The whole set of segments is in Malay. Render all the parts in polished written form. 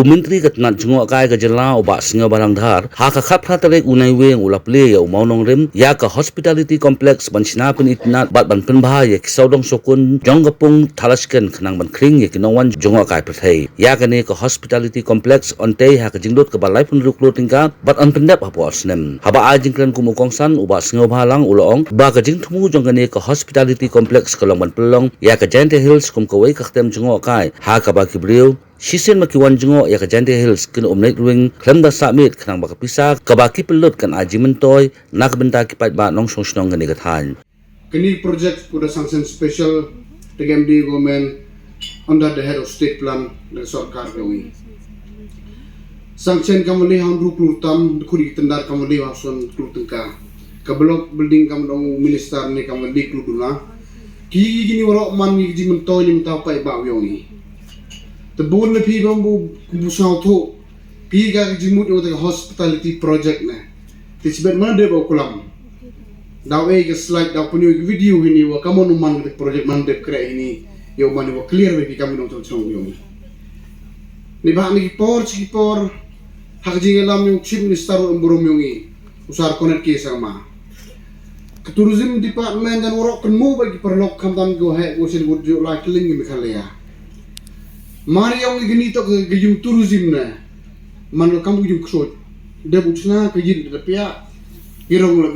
Menteri Ketnat jengok kai ke jela obak singa barangdhar ha ka khap phatarek unai weng ulaple ya umaunong rem ya ka hospitality complex bansina pen itnat bat ban pen bha ya kisaudong sokun jonggapung thalasken khnang ban khring ya kinongwan jengok kai phai ya ka ne ka hospitality complex onte ha ka jinglot ka balai pun ruklo tingka bat an pendap apo asnem haba a jingkran kumukongsan ubak singa bhalang ulong ba ka jingthmu jong ka ne ka hospitality complex kalong ban pelong ya ka Jante Hills kum ka wei ka khtem jengok kai ha ka ba kibriu Sisen makiwan jengo ya ke Jante Hills kena umnait ruing klem da submit kenang baka pisa kabaki pelut kan aji mentoy nak benta kipat ba nong song kan ikatan. Kini project kuda sanction special dengan MD government under the head of state plan dan sarkar kami. Sanction kami ham ruklu tam kuri tendar kami hasun kru tengka. Kabelok building kami dong minister ni kami kru duna. Kini gini warok man ni ji mentoy ni mentau pai ba yongi. Tebun lebih bambu kumbusau tu, pi ka jimut untuk hospitality project na. Tisbet mana dia bawa kolam. Dawe ke slide daw punya video ini wa kamu numan ke project mana dia kira ini, yo mana wa clear bagi kami nonton song yo. Ni bah ni por, hak jingelam yung chief minister umburum yongi, usar connect ke sama. Tourism department dan orang kenu bagi perlok kamdan go hai go sen go like ling mi khalaya. Mari yang gini to ke jum tourism na man kamu jum ksot de butsna ke jin de pia irong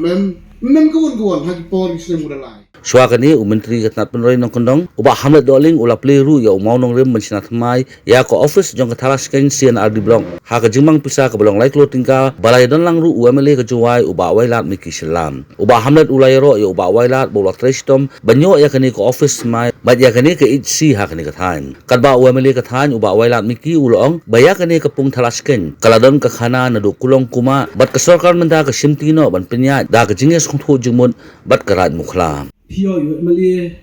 mem kawan hagi por isne mudalai Suakani Menteri Ketnat Penroi nong kondong ubah hamlet doling ula pleru ya umau nong rem mensinat mai ya ko office jong katalas ken CNRD blong ha ka jimang pisa ka belong lai klo tingka balai don lang ru UMLA ka juwai ubah wailat miki selam ubah hamlet ulai ro ya ubah wailat bola trestom banyo ya kani ko office mai bat ya kani ka HC ha kani ka than kad ba UMLA ka than ubah wailat miki ulong baya kani ka pung talas ken kaladon ka khana na do kulong kuma bat ka sarkar menda ka simtino ban penya da ka jinges khong tho jingmon bat karat mukhla Pio UMLA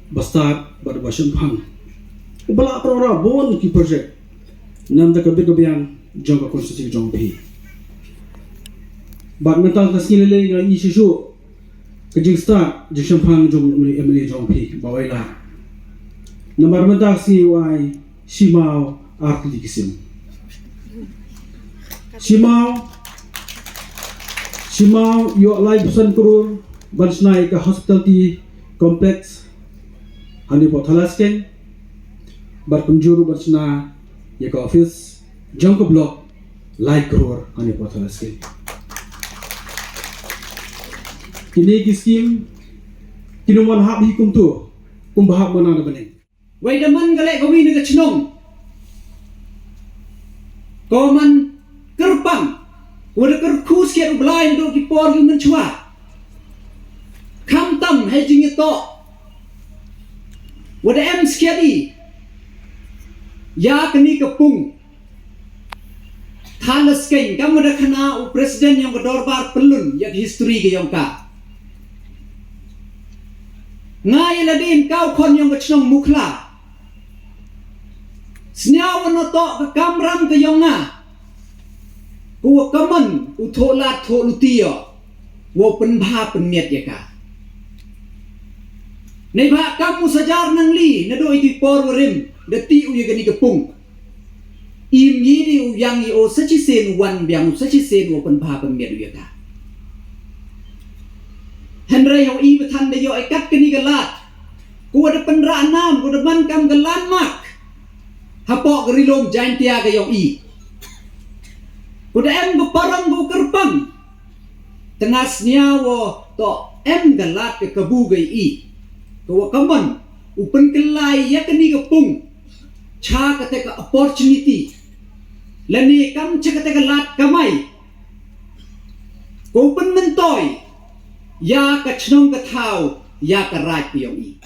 Bastar Barbasham Hang Ubala Prora Bon ki project Nam da kabir kabiang Jongka konstitusi Jong P Bat mental tasnilele nga isishu Kajing start Jisham Hang Jong UMLA Jong P Bawaila Namar mental si wai Simao Artli Kisim Simao Yo Lai Busan Kurur Bansnai ka hospitality complex hani po thalasken bar kunjuru bansna ya ka office jongko block like crore hani po thalasken kini ki scheme kinuman hab hikum tu kumbahab mana na baning wai daman gale gomi na chnong koman kerpang wala kerkhus ke ublai do ki por gi menchwa Kamtam hejing ito wada em skedi ya kini kepung thalas kain kamu dah kena presiden yang berdorbar pelun yang history ke yang ka ngai ladin kau kon yang kecnong mukla sniaw no to ke kamram ke yang na ku kaman utholat tho lutia wo penbha penmiat ya ka Nei ba kamu sajar nang li na do iti por rim deti u yegani kepung im yidi u yang i o sachi sen wan biang sachi sen o pen ba pen miet u ka henry ho i bethan de yo ai kat kani galat ku ada pen ra nam ku da ban kam galan mak ha po grilom jain tia ga yo i ku da em go parang go kerpang tengas nya wo to em galat ke kabu ga i Kawa kaman upen kelai ya kani kapung cha kate ka opportunity lani kam cha kate ka lat kamai ko upen mentoy ya ka chnong ka thau ya ka raj piyong i